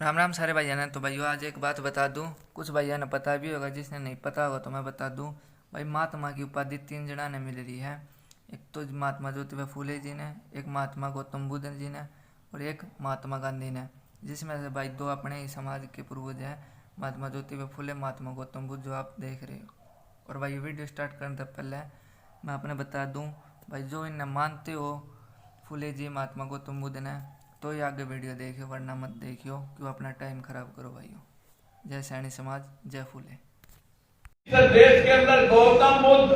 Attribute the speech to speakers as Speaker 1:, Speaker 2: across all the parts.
Speaker 1: राम राम सारे भाइयों ने। तो भाइयों आज एक बात बता दूं, कुछ भाइयों ने पता भी होगा, जिसने नहीं पता होगा तो मैं बता दूं। भाई महात्मा की उपाधि 3 जना ने मिल रही है। एक तो महात्मा ज्योतिबा फूले जी ने, एक महात्मा गौतम बुद्ध जी ने और एक महात्मा गांधी ने। जिसमें से भाई 2 अपने ही समाज के पूर्वज हैं, महात्मा ज्योतिबा फूले, महात्मा गौतम बुद्ध, जो आप देख रहे हो। और भाई वीडियो स्टार्ट करने से पहले मैं अपने बता दूँ भाई, जो इन्हें मानते हो फूले जी, महात्मा गौतम बुद्ध ने, तो ही आगे वीडियो देखियो, वरना मत देखियो, क्यों अपना टाइम खराब करो भाइयों। जय सैनी समाज, जय फूले।
Speaker 2: इस देश के अंदर गौतम बुद्ध,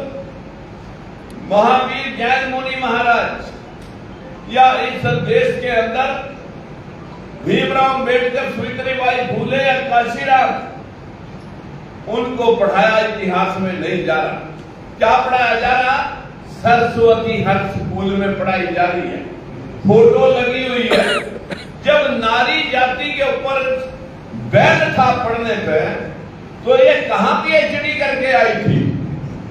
Speaker 2: महावीर जैन मुनि महाराज, या इस देश के अंदर भीमराव अम्बेडकर, सावित्रीबाई फूले या काशीराम, उनको पढ़ाया इतिहास में नहीं जा रहा। क्या पढ़ाया जा रहा? सरस्वती हर स्कूल में पढ़ाई जा रही है, फोटो लगी हुई है। जब नारी जाति के ऊपर बैन था पढ़ने पे, तो ये कहां पीएचडी करके आई थी?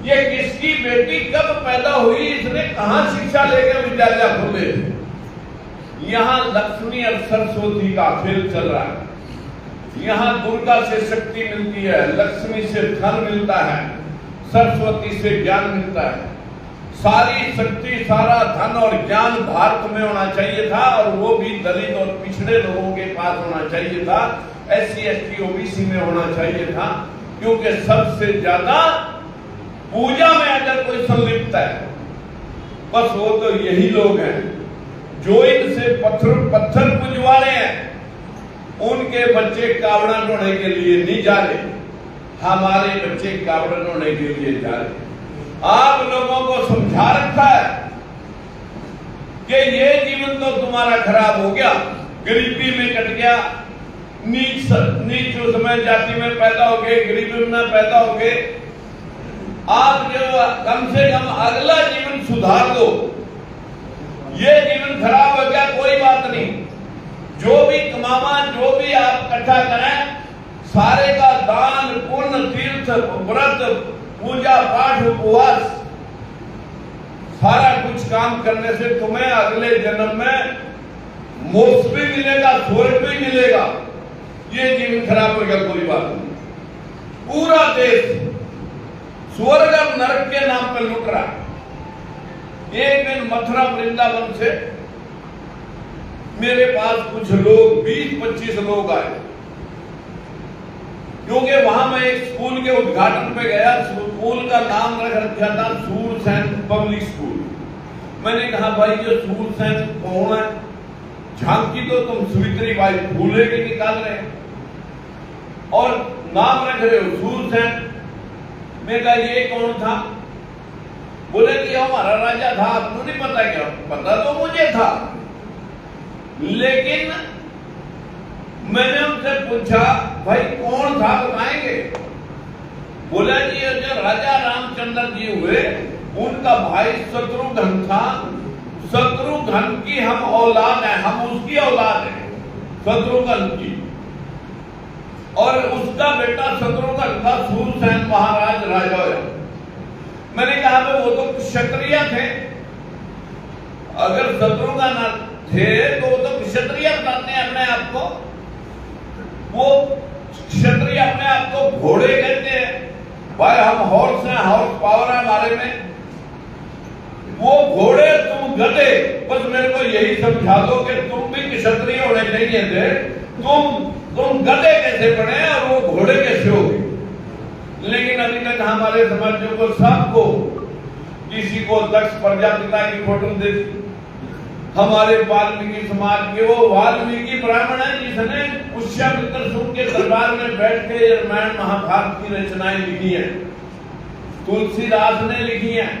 Speaker 2: ये किसकी बेटी कब पैदा हुई? इसने कहां शिक्षा लेकर विद्यालय खोले? यहां लक्ष्मी और सरस्वती का खेल चल रहा है। यहां दुर्गा से शक्ति मिलती है, लक्ष्मी से धन मिलता है, सरस्वती से ज्ञान मिलता है। सारी शक्ति, सारा धन और ज्ञान भारत में होना चाहिए था, और वो भी दलित और पिछड़े लोगों के पास होना चाहिए था, SC ST OBC में होना चाहिए था। क्योंकि सबसे ज्यादा पूजा में अगर कोई संलिप्त है, बस वो तो यही लोग हैं जो इनसे पत्थर पुजवा रहे हैं। उनके बच्चे कावड़ा ढोने के लिए नहीं जा रहे, हमारे बच्चे कावड़ा ढोने के लिए जा रहे। आप लोगों को समझा रखा है कि ये जीवन तो तुम्हारा खराब हो गया, गरीबी में कट गया, नीच उसमें जाति में पैदा हो गए, गरीबी में पैदा हो गए। आप जो कम से कम अगला जीवन सुधार दो। ये जीवन खराब हो गया, कोई बात नहीं, जो भी कमावा, जो भी आप इकट्ठा करें, सारे का दान, पुण्य, तीर्थ, व्रत, पूजा पाठ, उपवास, सारा कुछ काम करने से तुम्हें अगले जन्म में मोक्ष भी मिलेगा, स्वर्ग भी मिलेगा। ये जीवन खराब हो गया, कोई बात नहीं। पूरा देश स्वर्ग और नरक के नाम पर लुट रहा। एक दिन मथुरा वृंदावन से मेरे पास कुछ लोग, 20-25 लोग आए, क्योंकि वहां मैं एक स्कूल के उद्घाटन पे गया। स्कूल का नाम रख रखा था सूरसैन पब्लिक स्कूल। मैंने कहा भाई ये सूरसैन कौन है? झांकी तो तुम सावित्रीबाई फूले की निकाल रहे और नाम रख रहे हो सूरसैन। मैं कहा ये कौन था? बोले कि हमारा राजा था। आपको नहीं पता क्या? पता तो मुझे था, लेकिन मैंने उनसे पूछा भाई कौन था, बताएंगे? बोला जी जो राजा रामचंद्र जी हुए, उनका भाई शत्रुघ्न था। शत्रुघ्न की हम औलाद हैं, हम उसकी औलाद हैं, शत्रुघ्न की। और उसका बेटा शत्रुघ्न था सूरसैन महाराज राजा। मैंने कहा वो तो क्षत्रिय थे। अगर शत्रुघ्न थे तो वो तो क्षत्रिय बताते हैं अपने आप को। वो क्षत्रिय अपने आप को घोड़े कहते हैं। भाई हम हॉर्स हैं, हॉर्स पावर है हमारे में। वो घोड़े, तुम गधे। बस मेरे को यही समझा दो कि तुम भी क्षत्रिय होने चाहिए थे। तुम गधे कैसे बने और वो घोड़े कैसे हो गए? लेकिन अभी तक हमारे समाजों को, सबको, किसी को दक्ष प्रजापिता की फोटो दे दी। हमारे वाल्मीकि समाज के वो वाल्मीकि ब्राह्मण है जिसने पुष्यमित्र सूक्त के दरबार में बैठ के रामायण महाभारत की रचनाएं लिखी हैं। तुलसीदास ने लिखी हैं।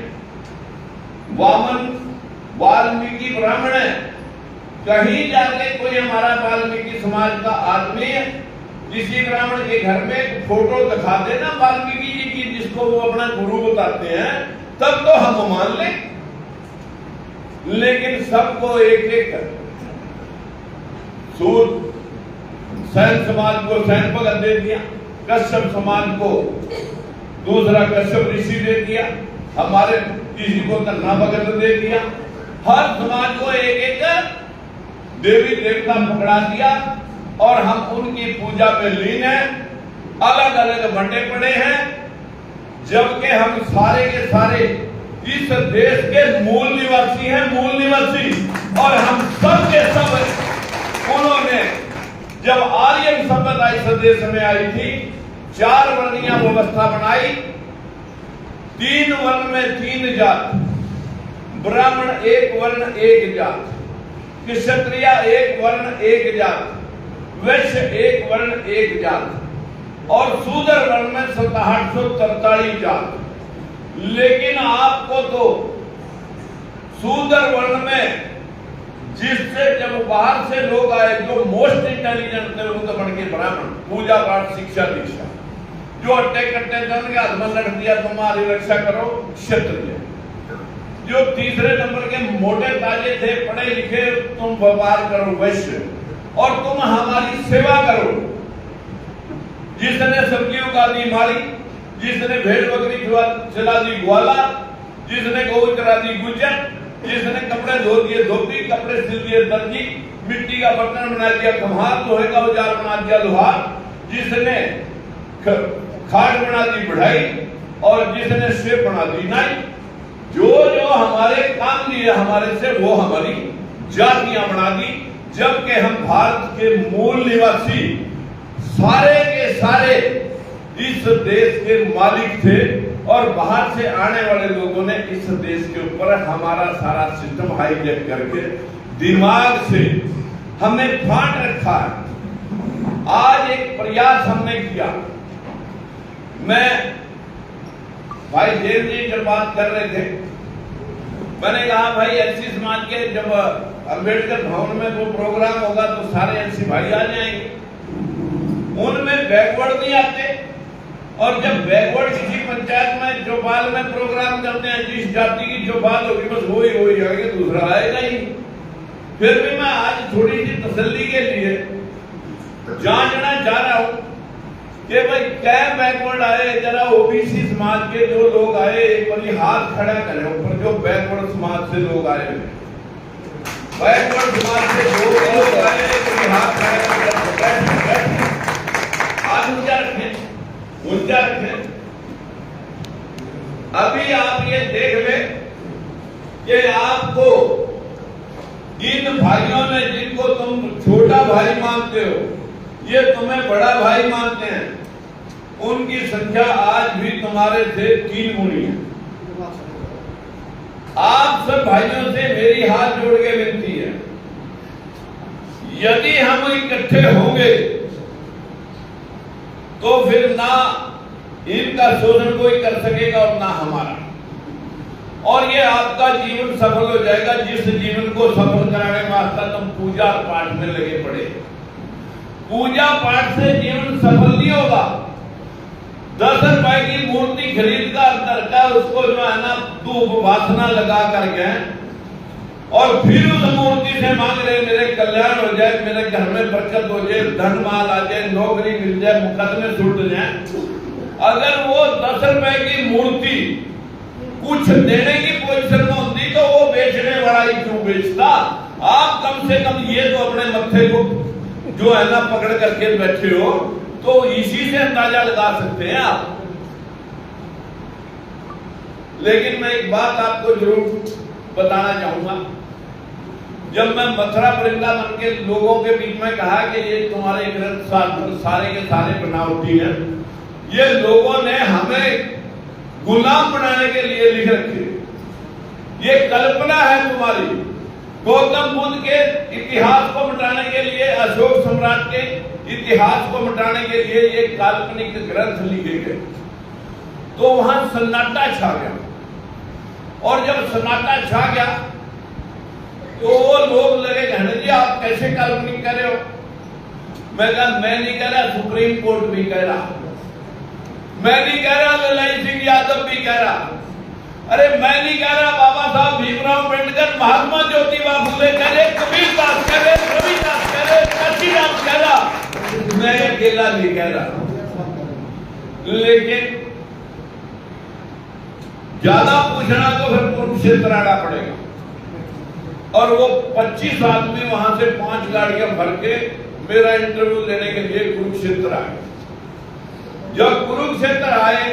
Speaker 2: वामन वाल्मीकि ब्राह्मण है। कहीं जाके कोई हमारा वाल्मीकि समाज का आदमी है, किसी ब्राह्मण के घर में फोटो दिखा देना वाल्मीकि जी की, जिसको वो अपना गुरु बताते हैं, तब तो हम मान लें। लेकिन सबको एक एक सैन समाज को सैन भगत दे दिया, कश्यप समाज को दूसरा कश्यप ऋषि दे दिया, हमारे किसी को कन्ना भगत दे दिया। हर समाज को एक एक देवी देवता पकड़ा दिया। और हम उनकी पूजा में लीन हैं। अलग अलग बंटे पड़े हैं, जबकि हम सारे के सारे इस देश के मूल निवासी हैं, मूल निवासी। और हम सब के सब, उन्होंने जब आर्यन सभ्यता इस देश में आई थी, 4 वर्णीय व्यवस्था बनाई। 3 वर्ण में 3 जात, ब्राह्मण 1 वर्ण 1 जात, क्षत्रिय 1 वर्ण 1 जात, वैश्य 1 वर्ण 1 जात, और शूद्र वर्ण में 6743 जात। लेकिन आपको तो शूद्र वर्ण में, जिससे जब बाहर से लोग आए, जो मोस्ट इंटेलिजेंट थे, उनको बन के ब्राह्मण, पूजा पाठ शिक्षा दीक्षा, जो अट्टे कट्टे धन के हाथ में लड़ दिया, तुम्हारी रक्षा करो, क्षत्रिय। जो तीसरे नंबर के मोटे ताजे थे, पढ़े लिखे, तुम व्यापार करो, वैश्य, और तुम हमारी सेवा करो। जिसने सब्जी उगा दी माली, जिसने भेड़ बकरी चला दी ग्वाला, जिसने गौ चरा दी गुज्जर, जिसने कपड़े धो दिए धोबी, कपड़े सिल दिए दर्जी, मिट्टी का बर्तन बना दिया कुम्हार, लोहे का औजार बना दिया लोहार, जिसने खाट बना दी बढ़ाई, और जिसने शेप बना दी नाई। जो जो हमारे काम लिए हमारे से, वो हमारी जातियां बना दी। जबकि हम भारत के मूल निवासी सारे के सारे इस देश के मालिक थे, और बाहर से आने वाले लोगों ने इस देश के ऊपर हमारा सारा सिस्टम हाईजैक करके दिमाग से हमें फाड़ रखा है। आज एक प्रयास हमने किया। मैं भाई जैन जी जब बात कर रहे थे, मैंने कहा भाई एलसी समाज के जब अंबेडकर भवन में वो प्रोग्राम होगा तो सारे एलसी भाई आ जाएंगे। उनमें बैकवर्ड नहीं आते, और जब बैकवर्ड किसी पंचायत में चौपाल में प्रोग्राम करते हैं, जिस जाति की चौपाल होगी बस वो ही आएगा, दूसरा आएगा ही। फिर भी मैं आज थोड़ी सी तसल्ली के लिए जांचना चाह रहा हूं कि भाई क्या बैकवर्ड आए। जरा ओबीसी समाज के जो लोग आए, एक बार हाथ खड़ा करें ऊपर, जो बैकवर्ड समाज से लोग आए, बैकवर्ड समाज से जो लोग आए, हाथ खड़ा करें, हाथ ऊंचा रखें, ऊंचा रखें। अभी आप ये देख ले कि आपको इन भाइयों ने, जिनको तुम छोटा भाई मानते हो, ये तुम्हें बड़ा भाई मानते हैं, उनकी संख्या आज भी तुम्हारे से 3 गुनी है। आप सब भाइयों से मेरी हाथ जोड़ के विनती है, यदि हम इकट्ठे होंगे तो फिर ना इनका शोषण कोई कर सकेगा और ना हमारा, और ये आपका जीवन सफल हो जाएगा। जिस जीवन को सफल कराने वास्ते तुम पूजा पाठ में लगे पड़े, पूजा पाठ से जीवन सफल नहीं होगा। 10 रुपए की मूर्ति खरीद कर उसको जो है ना धूप वासना लगा करके, और फिर उस मूर्ति से मांग रहे मेरे कल्याण हो जाए, मेरे घर में बरकत हो जाए, धन माल आ जाए, नौकरी मिल जाए, मुकदमे छूट जाए। अगर वो 10 रुपए की मूर्ति कुछ देने की पोजीशन में होती तो वो बेचने वाला ही क्यों बेचता। आप कम से कम ये तो अपने मत्थे को जो है ना पकड़ करके बैठे हो, तो इसी से अंदाजा लगा सकते हैं आप। लेकिन मैं एक बात आपको जरूर बताना चाहूंगा। जब मैं मथुरा वृंदावन के लोगों के बीच में कहा कि ये तुम्हारे ग्रंथ सारे के सारे बनावटी हैं, ये लोगों ने हमें गुलाम बनाने के लिए लिख रखे, ये कल्पना है तुम्हारी। गौतम बुद्ध के इतिहास को मिटाने के लिए, अशोक सम्राट के इतिहास को मिटाने के लिए ये काल्पनिक ग्रंथ लिखे गए। तो वहां सन्नाटा छा गया, और जब सन्नाटा छा गया तो वो लोग लगे कहने जी आप कैसे काल्पनिक कर रहे हो। मैं कहा मैं नहीं कह रहा, सुप्रीम कोर्ट भी कह रहा, मैं नहीं कह रहा, ललाई सिंह यादव भी कह रहा, अरे मैं नहीं कह रहा, बाबा साहब भीमराव अम्बेडकर, महात्मा ज्योतिबा फुले कह रहे, कबीर दास कह रहे, रविदास कह रहे, काशीराम कह रहा, मैं अकेला नहीं कह रहा। लेकिन ज्यादा पूछना तो फिर कुरुक्षेत्र आना पड़ेगा, और वो 25 आदमी वहां से 5 गाड़ियां भर के मेरा इंटरव्यू लेने के लिए कुरुक्षेत्र आए। जब कुरुक्षेत्र आए,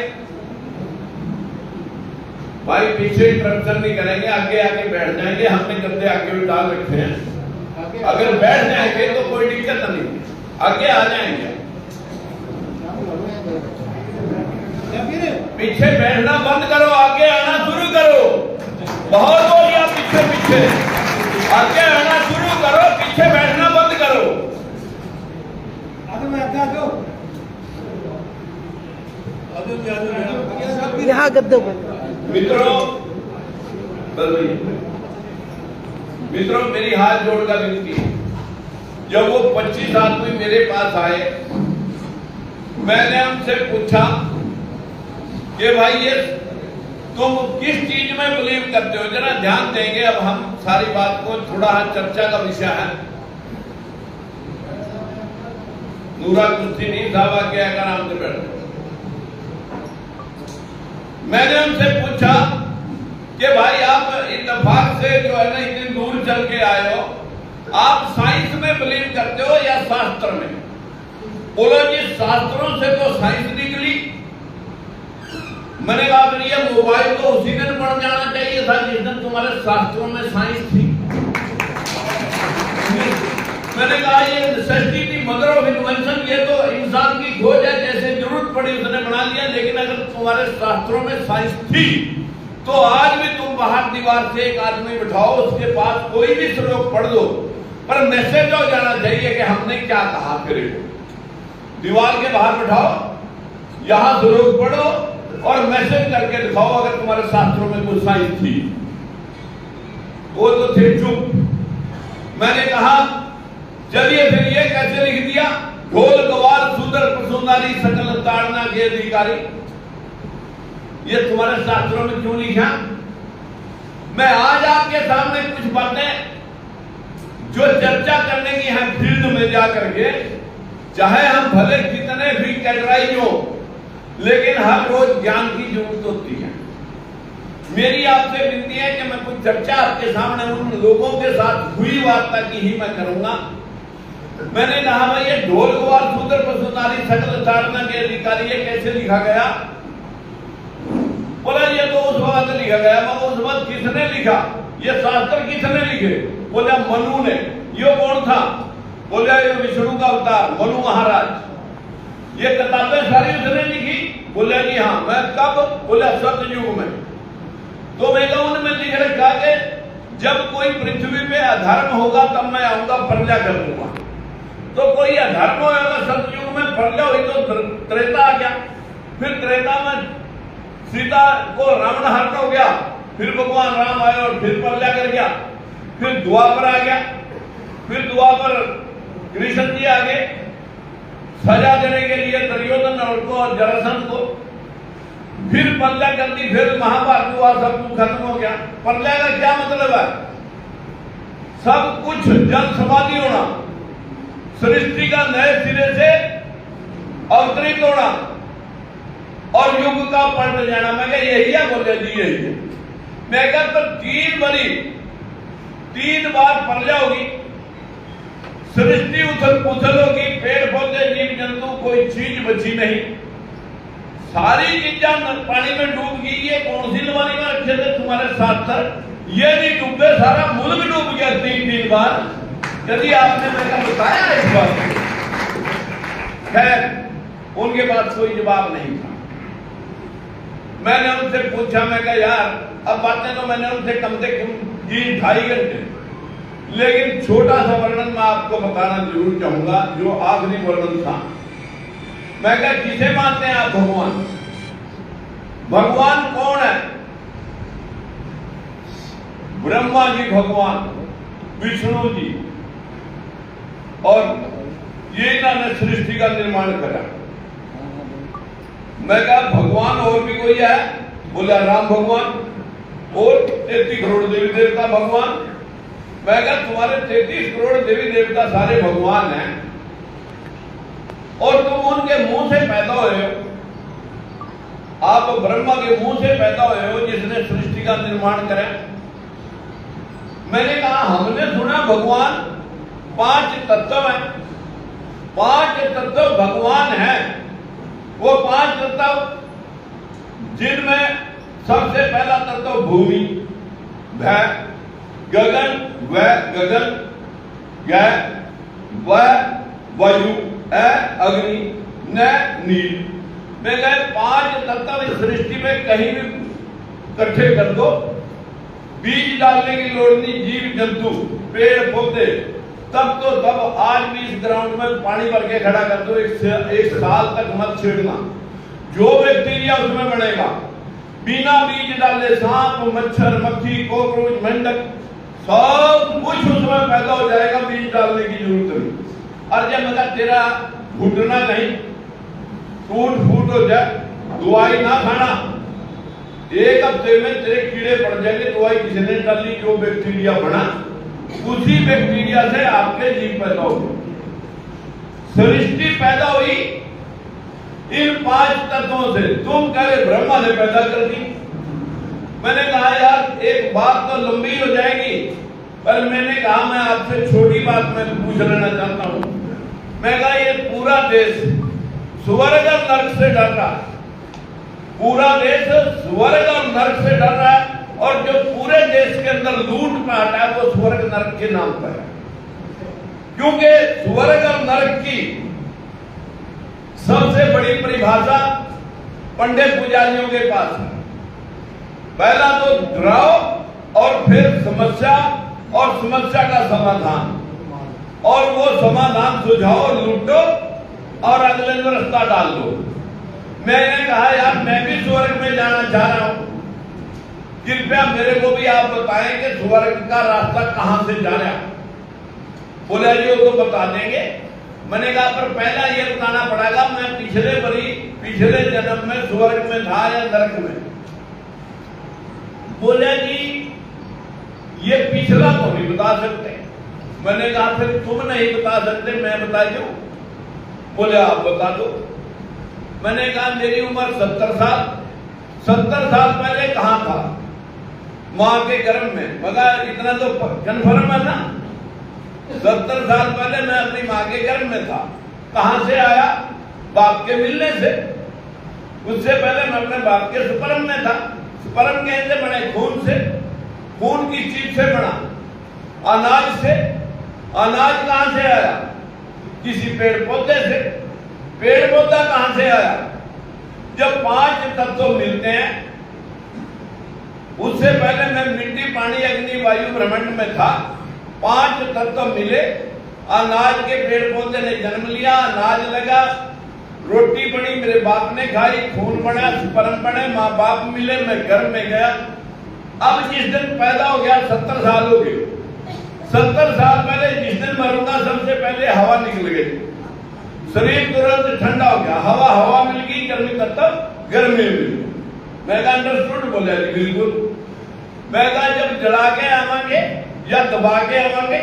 Speaker 2: भाई पीछे इंटरप्शन नहीं करेंगे, आगे आके बैठ जाएंगे, हमने गद्दे आगे भी डाल रखे हैं, अगर बैठ जाएंगे तो कोई दिक्कत नहीं, आगे आ जाएंगे। पीछे बैठना बंद करो, आगे आना शुरू करो। बहुत हो गया पीछे पीछे, आगे आना शुरू करो, पीछे बैठना बंद करो।
Speaker 3: यहाँ गद्दे पर
Speaker 2: मित्रों मेरी हाथ जोड़कर विनती है, जब वो 25 आदमी मेरे पास आए, मैंने उनसे पूछा कि भाई ये तुम किस चीज में बिलीव करते हो, जरा ध्यान देंगे। अब हम सारी बात को, थोड़ा चर्चा का विषय है। नूरा कुर्सी नहीं साहब आके आकर आराम से बैठो। मैंने उनसे पूछा कि भाई आप इत्तेफाक से जो है ना इतनी दूर चल के आए हो, आप साइंस में बिलीव करते हो या शास्त्र में? बोलो जी शास्त्रों से तो साइंस निकली। मैंने कहा ये मोबाइल तो उसी दिन पड़ जाना चाहिए था जिस दिन तुम्हारे शास्त्रों में साइंस थी। मैंने कहा ये नेसेसिटी थी, मदर ऑफ इन्वेंशन, ये तो इंसान की खोज है, जैसे जरूरत पड़ी उसने बना लिया। लेकिन अगर तुम्हारे शास्त्रों में साइंस थी तो आज भी तुम बाहर दीवार से एक आदमी बिठाओ, उसके पास कोई भी श्लोक पढ़ दो, पर मैसेज हो जाना चाहिए कि हमने क्या कहा। फिर दीवार के बाहर बिठाओ, यहां श्लोक पढ़ो और मैसेज करके दिखाओ अगर तुम्हारे शास्त्रों में कोई साइंस थी। वो तो थे चुप। मैंने कहा चलिए फिर ये कैसे लिख दिया, ढोल गवार सुंदर प्रसुंदारी सकल ताड़ना के अधिकारी, ये तुम्हारे शास्त्रों में क्यों लिखा? मैं आज आपके सामने कुछ बातें जो चर्चा करने की है फील्ड में जाकर के, चाहे हम भले कितने भी कैटराइज हो, लेकिन हर रोज ज्ञान की जरूरत होती है। मेरी आपसे विनती है कि मैं कुछ चर्चा आपके सामने उन लोगों के साथ हुई वार्ता की ही मैं करूंगा। मैंने कहा भाई ये ढोल गवार सुंदर प्रसुंदारी सकल ताड़ना के अधिकारी, ये कैसे लिखा गया? बोला ये तो उस वक्त लिखा गया। मैं उस वक्त किसने लिखा? ये शास्त्र किसने लिखे? बोला मनु ने। ये कौन था? बोला ये विष्णु का अवतार मनु महाराज। ये किताबें सारी उसने लिखी? बोला जी हाँ। मैं कब? बोला सतयुग में। तो मैं कहूं उनमें लिख रखा कि जब कोई पृथ्वी पे अधर्म होगा तब मैं आऊंगा, प्रजा कर दूंगा। तो कोई अधर्म होगा सतयुग में, प्रजा हुई तो त्रेता आ गया। फिर त्रेता में सीता को रावण हरण हो गया, फिर भगवान राम आए और फिर प्रजा कर गया। फिर द्वापर आ गया, फिर द्वापर कृष्ण जी आ गए सजा देने के लिए दुर्योधन और जरासंध को। फिर प्रलय कर दी, फिर महाभारत हुआ, सब कुछ खत्म हो गया। प्रलय का क्या मतलब है? सब कुछ जल समाधि होना, सृष्टि का नए सिरे से अवतरित होना और युग का पलट जाना। मैं क्या यही है? बोले जी यही है। मैं क्या तो 3 बार प्रलय होगी, सृष्टि उथल पुथल होगी, पेड़ पौधे जीव जंतु कोई चीज बची नहीं, सारी चीजें पानी में डूब गई। ये कौन सी लवानी में रखे थे तुम्हारे साथ सर? ये नहीं डूबे, सारा मुल्क डूब गया 3 बार। यदि आपने मैंने बताया इस बात, खैर उनके पास कोई जवाब नहीं था। मैंने उनसे पूछा, मैं कहा यार अब बातें तो मैंने उनसे कम से कम 2.5 घंटे, लेकिन छोटा सा वर्णन मैं आपको बताना जरूर चाहूंगा, जो आखिरी वर्णन था। मैं कहा किसे मानते हैं आप? भगवान। भगवान कौन है? ब्रह्मा जी भगवान, विष्णु जी, और ये इन्होंने सृष्टि का निर्माण करा। मैं कहा भगवान और भी कोई है? बोला राम भगवान और 33 करोड़ देवी देवता भगवान। मैं कहा तुम्हारे 33 करोड़ देवी देवता सारे भगवान हैं और तुम उनके मुंह से पैदा हुए हो। आप ब्रह्मा के मुंह से पैदा हुए हो जिसने सृष्टि का निर्माण करा। मैंने कहा हमने सुना भगवान 5 तत्व हैं, पांच तत्व भगवान हैं। वो पांच तत्व जिनमें सबसे पहला तत्व भूमि, भ गगन, व गगन, ग व वायु, अग्नि, न नील। मैं कहे पांच तत्व इस सृष्टि में कहीं भी इकट्ठे कर दो, बीज डालने की लोड़ नहीं। जीव जंतु, पेड़ पौधे, तब तो तब आज भी इस ग्राउंड में पानी भर के खड़ा कर दो, एक साल तक मत छेड़ना। जो बैक्टीरिया उसमें बढ़ेगा बिना बीज डाले, सांप, मच्छर, मक्खी, कॉकरोच, मेंढक, सब कुछ उसमें पैदा हो जाएगा, बीज डालने की जरूरत नहीं। और जब मतलब तेरा घुटना नहीं टूट फूट हो जाए, दवाई ना खाना, एक हफ्ते में तेरे कीड़े पड़ जाएंगे। दवाई किसने डाली? जो बैक्टीरिया बना, उसी बैक्टीरिया से आपके जीव पैदा हो। सृष्टि पैदा हुई इन पांच तत्वों से। तुम कहे ब्रह्मा ने पैदा कर दी। मैंने कहा यार एक बात तो लंबी हो जाएगी, पर मैंने कहा मैं आपसे छोटी बात में पूछ लेना चाहता हूं। मैं कहा ये पूरा देश स्वर्ग और नरक से डर रहा है, पूरा देश स्वर्ग और नरक से डर रहा है, और जो पूरे देश के अंदर लूट पाट है वो स्वर्ग नरक के नाम पर है। क्योंकि स्वर्ग और नरक की सबसे बड़ी परिभाषा पंडित पुजारियों के पास है। पहला तो डराओ और फिर समस्या, और समस्या का समाधान, और वो समाधान सुझाओ, लूटो और अगले दिन रास्ता डाल दो। मैंने कहा यार मैं भी स्वर्ग में जाना चाह रहा हूं, कृपया मेरे को भी आप बताएं कि स्वर्ग का रास्ता कहां से जाना। बोले जी वो तो बता देंगे। मैंने कहा पर पहला ये बताना पड़ेगा मैं पिछले जन्म में स्वर्ग में था या नरक में। बोले जी ये पिछला तो नहीं बता सकते। मैंने कहा फिर तुम नहीं बता सकते, मैं बता दूं? बोले आप बता दो। मैंने कहा मेरी उम्र 70 साल, 70 साल पहले कहां था? मां के गर्भ में। मगर इतना तो कन्फर्म है ना, 70 साल पहले मैं अपनी मां के गर्भ में था। कहां से आया? बाप के मिलने से। उससे पहले मैं अपने बाप के स्पर्म में था। स्पर्म कैसे बने? खून से। खून की चीज से बना। अनाज से। अनाज कहां से आया? किसी पेड़ पौधे से। पेड़ पौधा कहां से आया? जब पांच तत्व मिलते हैं, उससे पहले मैं मिट्टी, पानी, अग्नि, वायु, ब्रह्मांड में था। पांच तत्व मिले, अनाज के पेड़ पौधे ने जन्म लिया, अनाज लगा, रोटी बनी, मेरे बाप ने खाई, खून बना, स्पर्म बने, माँ बाप मिले, मैं घर में गया। अब जिस दिन पैदा हो गया 70 साल हो गए। 70 साल पहले जिस दिन मरूंगा सबसे पहले हवा निकल गई, शरीर तुरंत ठंडा हो गया। हवा मिल गई, गर्मी तत्व गर्मी मिल। मैं कहा अंडरस्टूड? बोला जी बिल्कुल। मैं कहा जब जला के आवांगे या दबा के आवांगे,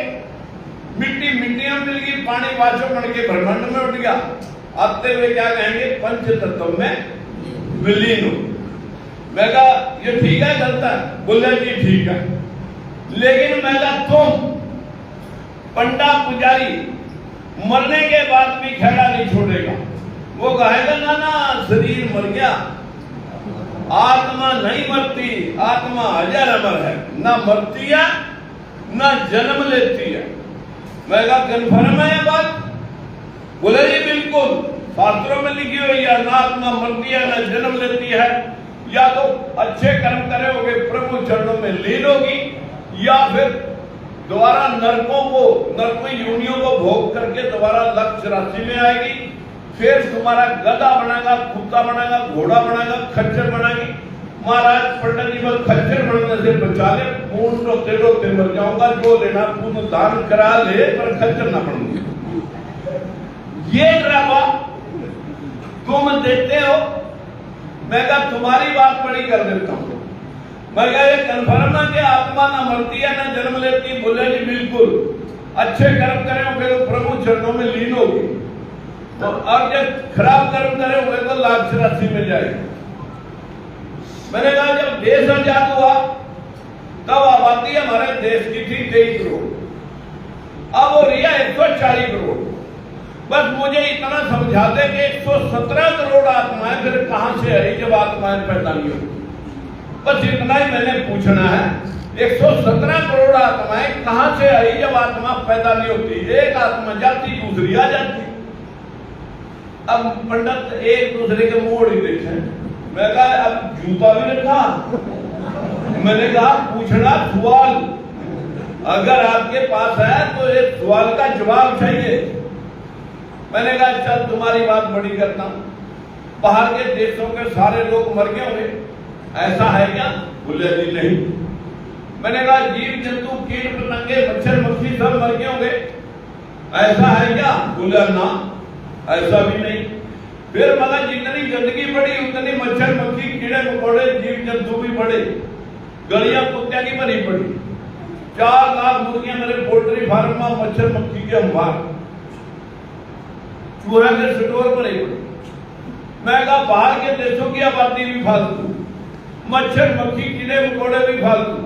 Speaker 2: मिट्टी मिल गई, पानी वाष्प बन के ब्रह्मांड में उठ गया। आते हुए क्या कहेंगे? पंच तत्व में विलीन हो। मैं कहा ये ठीक है गलत है? बोले जी ठीक है। लेकिन मैं कहा तुम पंडा पुजारी मरने के बाद भी खेड़ा नहीं छोड़ेगा। वो कहेगा ना ना शरीर मर गया, आत्मा नहीं मरती, आत्मा अजर अमर है, ना मरती है ना जन्म लेती है। मैं कहा कन्फर्म है ये बात? बोले जी बिल्कुल, शास्त्रों में लिखी हुई है, ना आत्मा मरती है ना जन्म लेती है। या तो अच्छे कर्म करे होगे, प्रभु चरणों में लीन होगी, या फिर दोबारा नरकों योनियों को भोग करके दोबारा लक्ष्य राशि में आएगी। फिर तुम्हारा गधा बनेगा, कुत्ता बनेगा, घोड़ा बनेगा, खच्चर बनेगी। महाराज पंडित जी बस खच्चर बनने से बचा ले, पूर्ण रोते रोते मर जाऊंगा, जो लेना पूर्ण दान करा ले, पर खच्चर ना बनूंगी। ये ड्रामा तुम देते हो। मैं कहा तुम्हारी बात बड़ी कर देता हूं। मैं कहा ये कन्फर्म है कि आत्मा ना मरती है ना जन्म लेती? बोले जी बिल्कुल। अच्छे कर्म करे होंगे तो प्रभु चरणों में लीन होगी, तो अब जब खराब कर्म करे होंगे तो लाख राशि में जाएगी। मैंने कहा जब देश आजाद हुआ तब आबादी हमारे देश की थी 23 करोड़, अब हो रही है 140 करोड़। बस मुझे इतना समझा दे कि 117 करोड़ आत्माएं फिर कहां से आई जब आत्माएं पैदा नहीं होती। बस इतना ही मैंने पूछना है, 117 करोड़ आत्माएं कहां से आई जब आत्मा पैदा नहीं होती। एक आत्मा जाती दूसरी आ जाती। अब पंडित एक दूसरे के मोड़ ही देखे। मैं कहा अब जूता भी रखा। मैंने कहा पूछना सवाल अगर आपके पास है तो एक सवाल का जवाब चाहिए। मैंने कहा चल तुम्हारी बात बड़ी करता हूं, बाहर के देशों के सारे लोग मर गए होंगे, ऐसा है क्या? बोले जी नहीं। मैंने कहा जीव जंतु कीट पतंगे मच्छर मक्खी सब मर गए होंगे, ऐसा है क्या? बोले ना ऐसा भी नहीं। फिर मगर जितनी गंदगी बढ़ी उतनी मच्छर मक्खी कीड़े मकोड़े जीव जंतु भी बढ़े, गलियां कुत्तियां की भरी पड़ी। 4 लाख मुर्गियां मेरे पोल्ट्री फार्म में मच्छर मक्खी के अंबार, चूहा के स्टोर पर ही पड़े। मैं कहा बाहर के देशों की आबादी भी फालतू, मच्छर मक्खी कीड़े मकोड़े भी फालतू,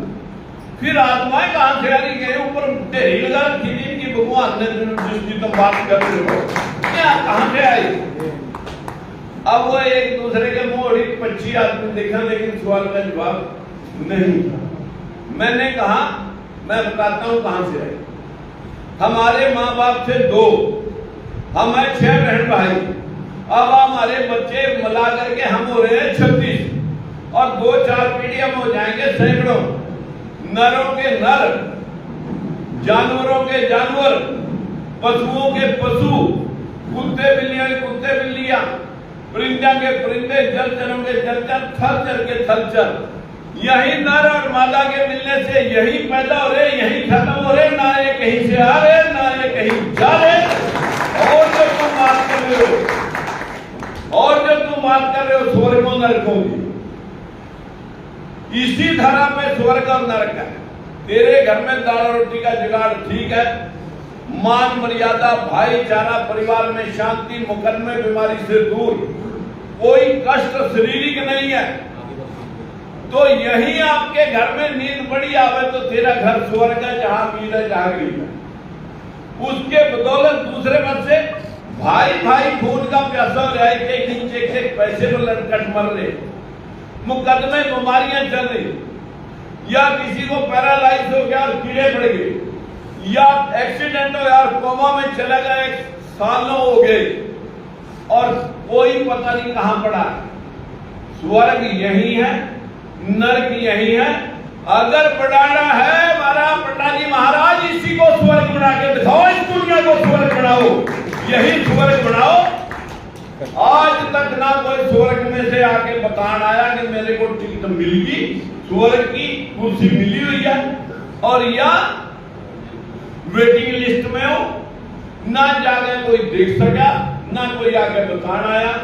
Speaker 2: फिर आत्माएं कहां से आ रही गए? ऊपर ढेरी लगा रखी थी कि भगवान ने जिसकी तुम बात कर रहे हो क्या कहां से आई? अब वो एक दूसरे के मोड़ 25 आदमी देखा, लेकिन सवाल का जवाब नहीं था। मैंने कहा मैं बताता हूं कहां से आई। हमारे माँ बाप थे 2, हम हैं 6 बहन भाई। अब हमारे बच्चे मिला करके हम हो रहे हैं 36 और 2-4 पीढ़ी हम हो जाएंगे सैकड़ों। नरों के नर, जानवरों के जानवर, पशुओं के पशु, कुत्ते बिल्लियां के कुत्ते बिल्लियां, परिंदा के परिंदे, जलचरों के जलचर, थलचर के थलचर। यही नर और मादा के मिलने से यही पैदा हो रहे, यही खत्म हो रहे, ना ये कहीं से आ रहे ना ये कहीं जा रहे। और जो तुम बात कर रहे हो, और जो तुम बात कर रहे हो स्वर्गों नरकों की, इसी धारा पे स्वर्ग और नरक है। तेरे घर में दाल रोटी का जुगाड़ ठीक है, मान मर्यादा भाईचारा परिवार में शांति, मुकदमे बीमारी से दूर, कोई कष्ट शारीरिक नहीं है, तो यही आपके घर में नींद बड़ी आवे तो तेरा घर स्वर्ग है, जहां मीर है जहां गरीब है। उसके बदौलत दूसरे पद से भाई भाई खून का प्यासा हो रहा है कि नीचे पैसे में लटकट मर रहे, मुकदमे बीमारियां चल रही, या किसी को पैरालाइज हो गया और कीड़े पड़ गए, या एक्सीडेंट हो यार कोमा में चला गया, 1 साल हो गए और कोई पता नहीं कहां पड़ा है। स्वर्ग यही है, नरक यही है। अगर बढ़ाना है हमारा पटाजी महाराज, इसी को स्वर्ग बना के दिखाओ, इस दुनिया को स्वर्ग बनाओ, यही स्वर्ग बनाओ। आज तक ना कोई स्वर्ग में से आके बतान आया कि मेरे को टिकट मिल गई, स्वर्ग की कुर्सी मिली हुई है, और या वेटिंग लिस्ट में हो, ना जाके कोई देख सका, ना कोई आके बतान आया।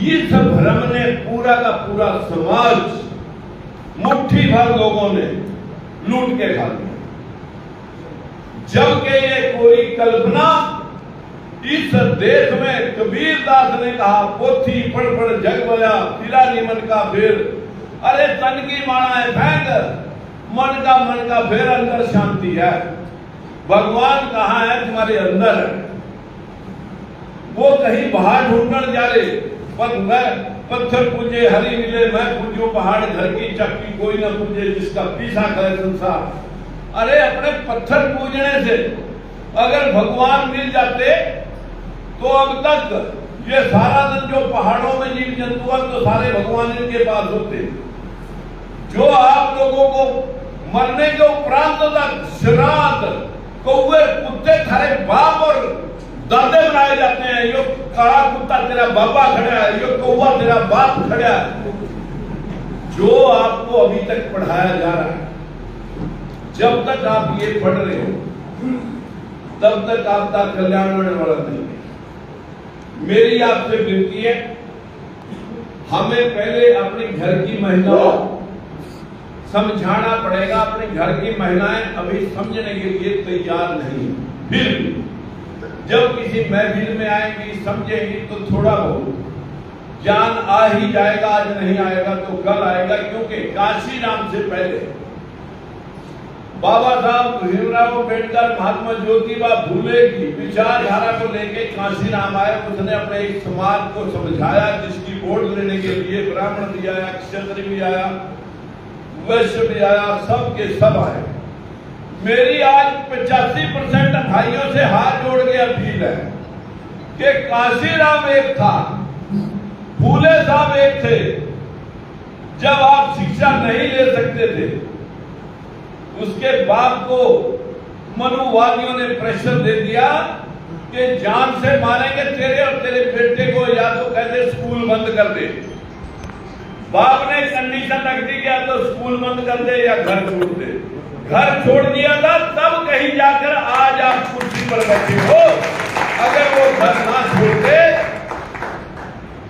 Speaker 2: ये सब भ्रम ने पूरा का पूरा समाज मुट्ठी भर लोगों ने लूट के खा लिया, जबकि ये पूरी कल्पना इस देश में कबीर दास ने कहा, पोथी पढ़ पढ़ जग बया, फिरा निमन का फिर, अरे तन की माना है फेंक, मन का फिर अंदर शांति है। भगवान कहाँ है? तुम्हारे अंदर है। वो कहीं बाहर ढूंढने जा रहे, पत्थर पूजे हरी मिले, मैं पूजो पहाड़ घर की चक्की, कोई न पूजे जिसका पीछा करे संसार। अरे अपने पत्थर पूजने से अगर भगवान मिल जाते तो अब तक ये सारा दिन जो पहाड़ों में जीव जंतु है तो सारे भगवान इनके पास होते। जो आप लोगों को मरने के उपरांत तक श्राद्ध कौवे कुत्ते थारे बाप और दादे बनाए जाते हैं। यो काला कुत्ता तेरा बाबा खड़ा है, यो कौवा तेरा बाप खड़ा है। जो आपको अभी तक पढ़ाया जा रहा है, जब तक आप ये पढ़ रहे हो तब तक आपका कल्याण होने वाला नहीं है। मेरी आपसे विनती है, हमें पहले अपने घर की महिलाओं समझाना पड़ेगा। अपने घर की महिलाएं अभी समझने के लिए तैयार नहीं, फिर जब किसी महफिल में आएंगी समझेंगी तो थोड़ा बहुत ज्ञान आ ही जाएगा। आज नहीं आएगा तो कल आएगा, क्योंकि काशी राम से पहले बाबा साहब भीमराव अम्बेडकर महात्मा ज्योतिबा फूले की विचारधारा को लेके कांशीराम आए। उसने अपने एक समाज को समझाया जिसकी वोट लेने के लिए ब्राह्मण भी आया, क्षत्रिय भी आया, वैश्य भी आया, सब के सब आए। मेरी आज 85% भाइयों से हाथ जोड़ के अपील है कि कांशीराम एक था, फूले साहब एक थे। जब आप शिक्षा नहीं ले सकते थे, उसके बाप को मनुवादियों ने प्रेशर दे दिया कि जान से मारेंगे तेरे और तेरे बेटे को, या तो कहते स्कूल बंद कर दे। बाप ने कंडीशन रख दी कि या तो स्कूल बंद कर दे या घर छोड़ दे। घर छोड़ दिया था, तब कहीं जाकर आज आप कुर्सी पर बैठे हो। अगर वो घर ना छोड़ते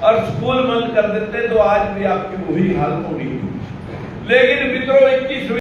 Speaker 2: और स्कूल बंद कर देते तो आज भी आपकी वही हालत होगी। लेकिन मित्रों 21